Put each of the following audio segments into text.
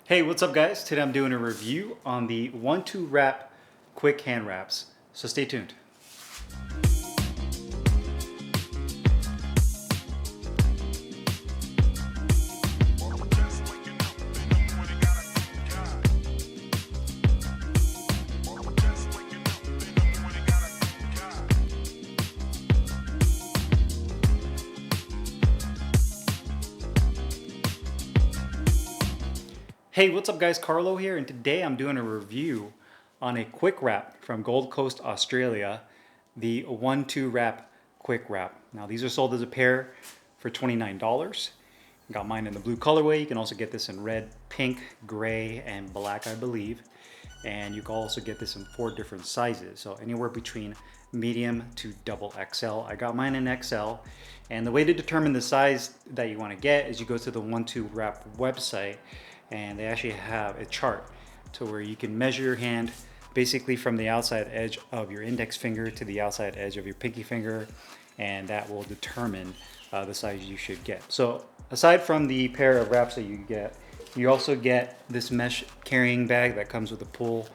Hey, what's up guys? Today I'm doing a review on the 1-2 Wrap Quick Hand Wraps. So stay tuned. Hey, what's up guys? Carlo here, and today I'm doing a review on a quick wrap from Gold Coast, Australia, the 1-2 Wrap Quick Wrap. Now these are sold as a pair for $29. Got mine in the blue colorway. You can also get this in red, pink, gray, and black, I believe. And you can also get this in 4 different sizes, so anywhere between medium to double XL. I got mine in XL, and the way to determine the size that you want to get is you go to the 1-2 Wrap website, and they actually have a chart to where you can measure your hand basically from the outside edge of your index finger to the outside edge of your pinky finger, and that will determine the size you should get. So aside from the pair of wraps that you get, you also get this mesh carrying bag that comes with a pull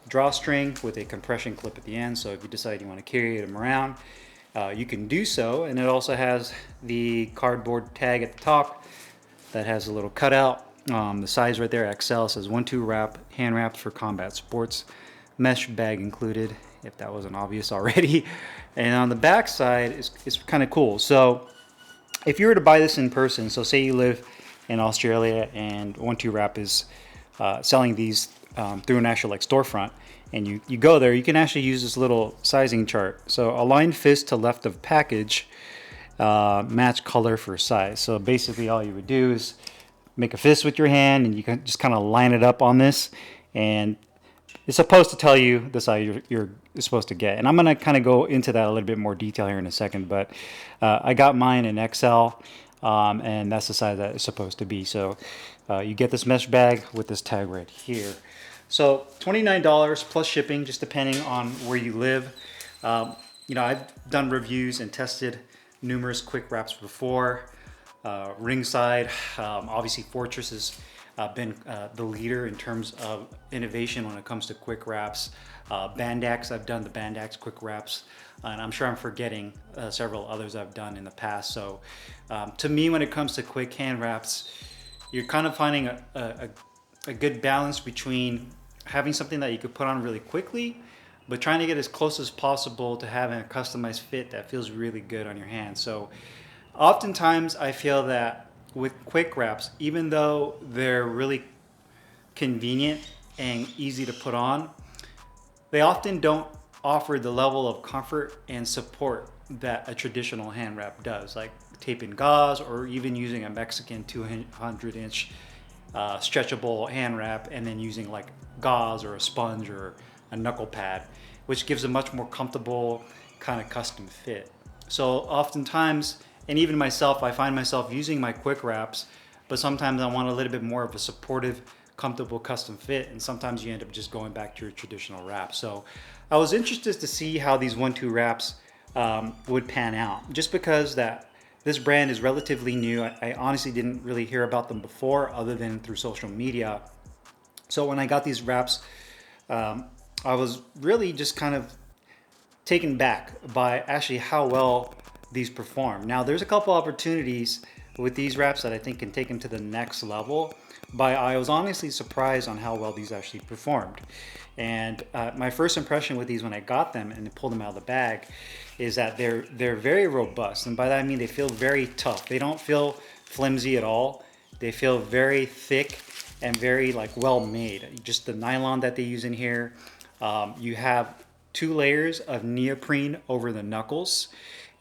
drawstring with a compression clip at the end. So if you decide you want to carry them around, you can do so. And it also has the cardboard tag at the top that has a little cutout. The size right there, XL, says 1-2 Wrap, hand wraps for combat sports, mesh bag included, if that wasn't obvious already. And on the back side, it's kind of cool. So if you were to buy this in person, so say you live in Australia and 1-2 Wrap is selling these through an actual like storefront, and you go there, you can actually use this little sizing chart. So align fist to left of package, match color for size. So basically all you would do is make a fist with your hand, and you can just kind of line it up on this, and it's supposed to tell you the size you're supposed to get. And I'm going to kind of go into that a little bit more detail here in a second, but I got mine in XL, and that's the size that it's supposed to be. So you get this mesh bag with this tag right here. So $29 plus shipping, just depending on where you live. I've done reviews and tested numerous quick wraps before. Ringside, obviously Fortress has been the leader in terms of innovation when it comes to quick wraps. Bandax, I've done the Bandax quick wraps, and I'm sure I'm forgetting several others I've done in the past. So to me, when it comes to quick hand wraps, you're kind of finding a good balance between having something that you could put on really quickly, but trying to get as close as possible to having a customized fit that feels really good on your hand. So oftentimes I feel that with quick wraps, even though they're really convenient and easy to put on, they often don't offer the level of comfort and support that a traditional hand wrap does, like taping gauze or even using a Mexican 200-inch stretchable hand wrap and then using like gauze or a sponge or a knuckle pad, which gives a much more comfortable kind of custom fit. So oftentimes, and even myself, I find myself using my quick wraps, but sometimes I want a little bit more of a supportive, comfortable custom fit, and sometimes you end up just going back to your traditional wrap. So I was interested to see how these 1-2 wraps would pan out, just because that this brand is relatively new. I honestly didn't really hear about them before other than through social media. So when I got these wraps, I was really just kind of taken back by actually how well these perform. Now there's a couple opportunities with these wraps that I think can take them to the next level, but I was honestly surprised on how well these actually performed. And my first impression with these when I got them and pulled them out of the bag is that they're very robust, and by that I mean they feel very tough. They don't feel flimsy at all. They feel very thick and very like well made. Just the nylon that they use in here. You have 2 layers of neoprene over the knuckles.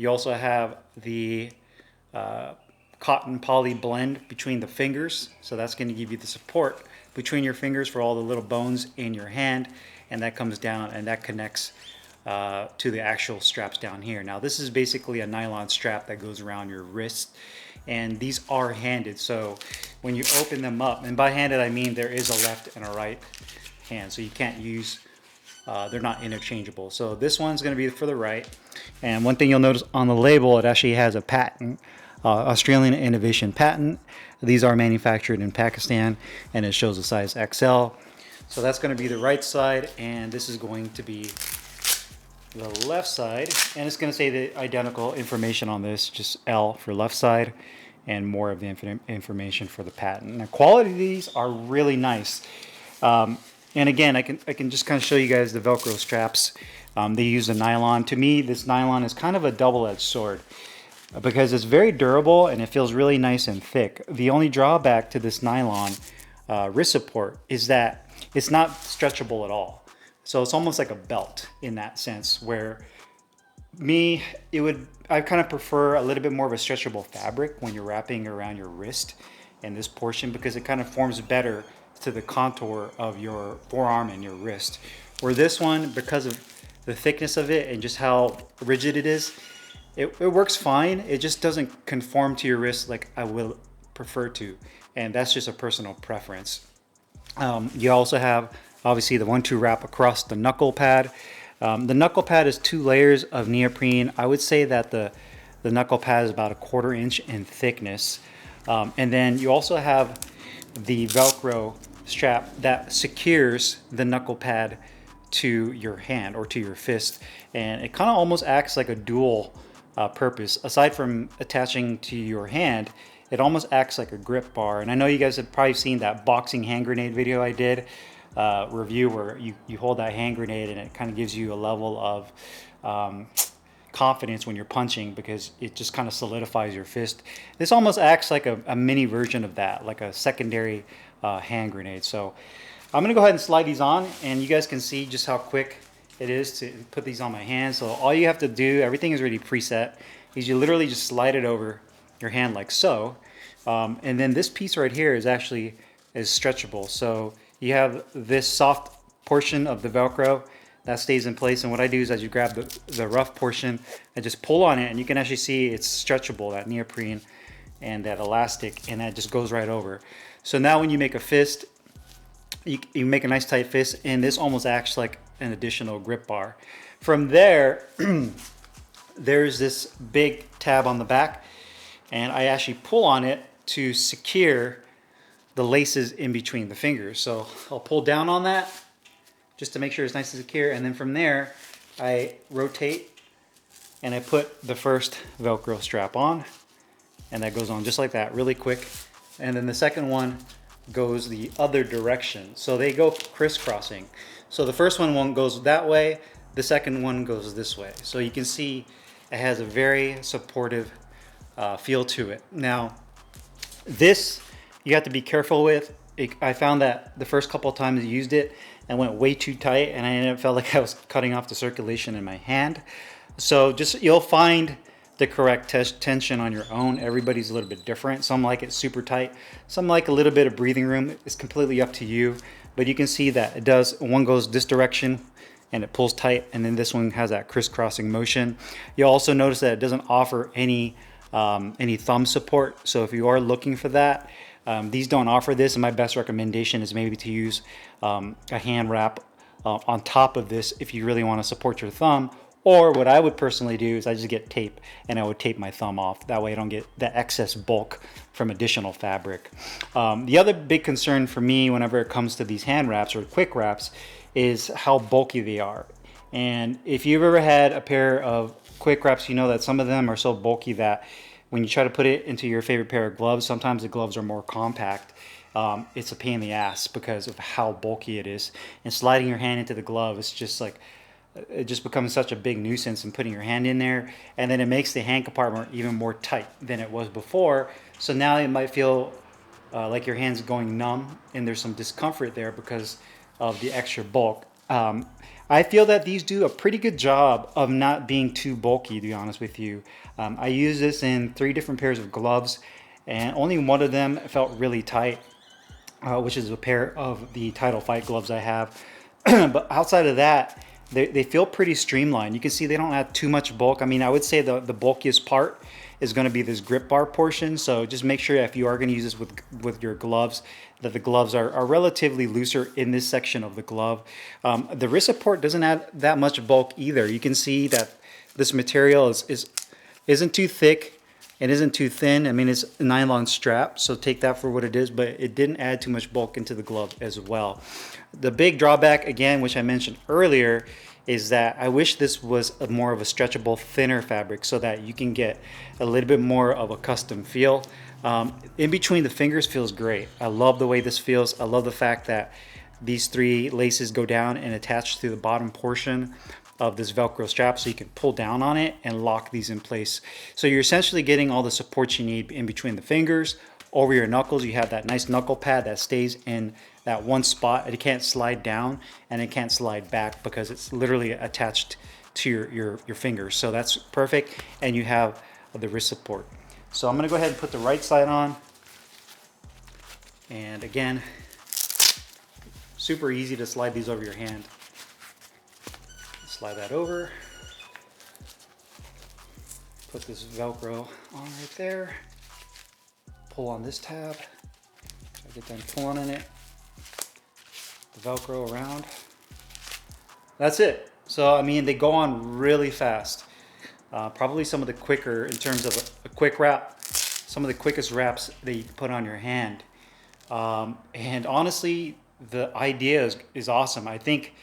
You also have the cotton poly blend between the fingers, so that's going to give you the support between your fingers for all the little bones in your hand, and that comes down and that connects to the actual straps down here. Now this is basically a nylon strap that goes around your wrist, and these are handed, so when you open them up, and by handed I mean there is a left and a right hand, so you can't use they're not interchangeable. So this one's going to be for the right. And one thing you'll notice on the label, it actually has a patent Australian innovation patent. These are manufactured in Pakistan, and it shows a size XL. So that's going to be the right side, and this is going to be the left side, and it's going to say the identical information on this, just L for left side, and more of the information for the patent. The quality of these are really nice. And again, I can just kind of show you guys the Velcro straps. They use a nylon. To me, this nylon is kind of a double-edged sword because it's very durable and it feels really nice and thick. The only drawback to this nylon wrist support is that it's not stretchable at all. So it's almost like a belt in that sense, where I kind of prefer a little bit more of a stretchable fabric when you're wrapping around your wrist in this portion, because it kind of forms better to the contour of your forearm and your wrist. Where this one, because of the thickness of it and just how rigid it is, it works fine. It just doesn't conform to your wrist like I will prefer to. And that's just a personal preference. You also have obviously the 1-2 wrap across the knuckle pad. The knuckle pad is 2 layers of neoprene. I would say that the knuckle pad is about 1/4 inch in thickness. And then you also have the Velcro strap that secures the knuckle pad to your hand or to your fist. And it kind of almost acts like a dual purpose. Aside from attaching to your hand, it almost acts like a grip bar. And I know you guys have probably seen that boxing hand grenade video I did. Review where you hold that hand grenade and it kind of gives you a level of confidence when you're punching, because it just kind of solidifies your fist. This almost acts like a mini version of that, like a secondary hand grenade. So I'm gonna go ahead and slide these on, and you guys can see just how quick it is to put these on my hand. So all you have to do, everything is already preset, is you literally just slide it over your hand like so. And then this piece right here is stretchable. So you have this soft portion of the Velcro that stays in place, and what I do is as you grab the rough portion, I just pull on it, and you can actually see it's stretchable, that neoprene and that elastic, and that just goes right over. So now when you make a fist, you make a nice tight fist, and this almost acts like an additional grip bar. From there, there's this big tab on the back, and I actually pull on it to secure the laces in between the fingers. So I'll pull down on that just to make sure it's nice and secure, and then from there I rotate and I put the first Velcro strap on, and that goes on just like that, really quick. And then the second one goes the other direction, so they go crisscrossing. So the first one goes that way, the second one goes this way. So you can see it has a very supportive feel to it. Now this you have to be careful with. I found that the first couple of times I used it, I went way too tight, and I felt like I was cutting off the circulation in my hand. So you'll find the correct tension on your own. Everybody's a little bit different. Some like it super tight, some like a little bit of breathing room. It's completely up to you. But you can see that it does, one goes this direction and it pulls tight, and then this one has that crisscrossing motion. You'll also notice that it doesn't offer any thumb support. So if you are looking for that, these don't offer this, and my best recommendation is maybe to use a hand wrap on top of this if you really want to support your thumb. Or what I would personally do is I just get tape, and I would tape my thumb off. That way I don't get that excess bulk from additional fabric. The other big concern for me whenever it comes to these hand wraps or quick wraps is how bulky they are. And if you've ever had a pair of quick wraps, you know that some of them are so bulky that when you try to put it into your favorite pair of gloves, sometimes the gloves are more compact. It's a pain in the ass because of how bulky it is. And sliding your hand into the glove, it's just like, it just becomes such a big nuisance in putting your hand in there. And then it makes the hand compartment even more tight than it was before. So now it might feel like your hand's going numb, and there's some discomfort there because of the extra bulk. I feel that these do a pretty good job of not being too bulky, to be honest with you. I use this in 3 different pairs of gloves, and only one of them felt really tight, which is a pair of the Title Fight gloves I have. But outside of that, they feel pretty streamlined. You can see they don't have too much bulk. I mean, I would say the bulkiest part is going to be this grip bar portion. So just make sure if you are going to use this with your gloves, that the gloves are relatively looser in this section of the glove. The wrist support doesn't add that much bulk either. You can see that this material isn't too thick. It isn't too thin. I mean, it's a nylon strap, so take that for what it is, but it didn't add too much bulk into the glove as well. The big drawback, again, which I mentioned earlier, is that I wish this was more of a stretchable, thinner fabric so that you can get a little bit more of a custom feel. In between the fingers feels great. I love the way this feels. I love the fact that these 3 laces go down and attach to the bottom portion of this Velcro strap, so you can pull down on it and lock these in place. So you're essentially getting all the support you need in between the fingers. Over your knuckles, you have that nice knuckle pad that stays in that one spot. It can't slide down and it can't slide back because it's literally attached to your fingers. So that's perfect. And you have the wrist support. So I'm gonna go ahead and put the right side on. And again, super easy to slide these over your hand. Slide that over. Put this Velcro on right there. Pull on this tab. I get done pulling on it. The Velcro around. That's it. So, I mean, they go on really fast. Probably some of the quicker, in terms of a quick wrap, some of the quickest wraps that you can put on your hand. And honestly, the idea is awesome. I think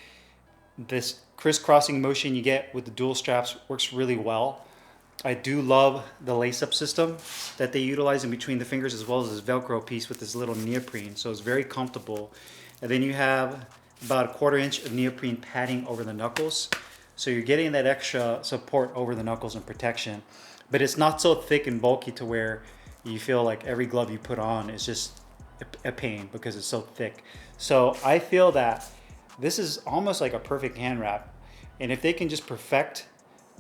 this crisscrossing motion you get with the dual straps works really well. I do love the lace-up system that they utilize in between the fingers, as well as this Velcro piece with this little neoprene. So it's very comfortable. And then you have about a 1/4 inch of neoprene padding over the knuckles. So you're getting that extra support over the knuckles and protection. But it's not so thick and bulky to where you feel like every glove you put on is just a pain because it's so thick. So I feel that this is almost like a perfect hand wrap. And if they can just perfect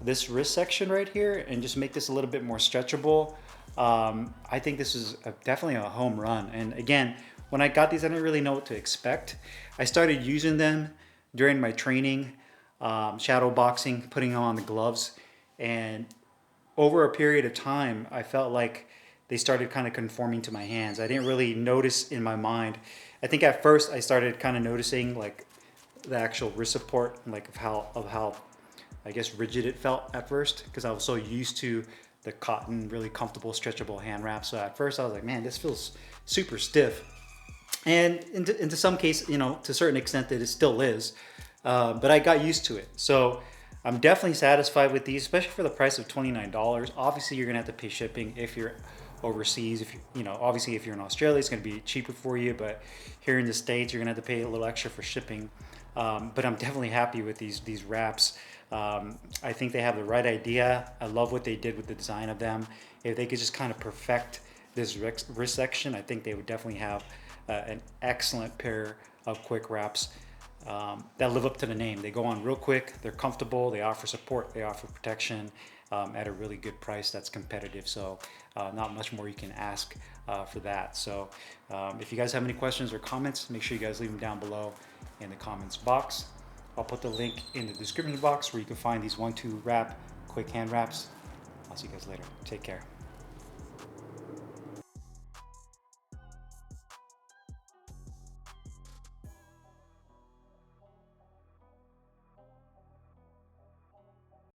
this wrist section right here and just make this a little bit more stretchable, I think this is definitely a home run. And again, when I got these, I didn't really know what to expect. I started using them during my training, shadow boxing, putting on the gloves. And over a period of time, I felt like they started kind of conforming to my hands. I didn't really notice in my mind. I think at first I started kind of noticing like the actual wrist support, like of how I guess rigid it felt at first, because I was so used to the cotton, really comfortable, stretchable hand wrap. So at first I was like, man, this feels super stiff. And into some case, you know, to a certain extent that it still is, but I got used to it. So I'm definitely satisfied with these, especially for the price of $29. Obviously, you're gonna have to pay shipping if you're overseas. If you know, obviously, if you're in Australia, it's gonna be cheaper for you. But here in the States, you're gonna have to pay a little extra for shipping. But I'm definitely happy with these wraps. I think they have the right idea. I love what they did with the design of them. If they could just kind of perfect this wrist section, I think they would definitely have an excellent pair of quick wraps that live up to the name. They go on real quick, they're comfortable, they offer support, they offer protection at a really good price that's competitive. So not much more you can ask for that. So if you guys have any questions or comments, make sure you guys leave them down below in the comments box. I'll put the link in the description box where you can find these 1-2 wrap quick hand wraps. I'll see you guys later. Take care.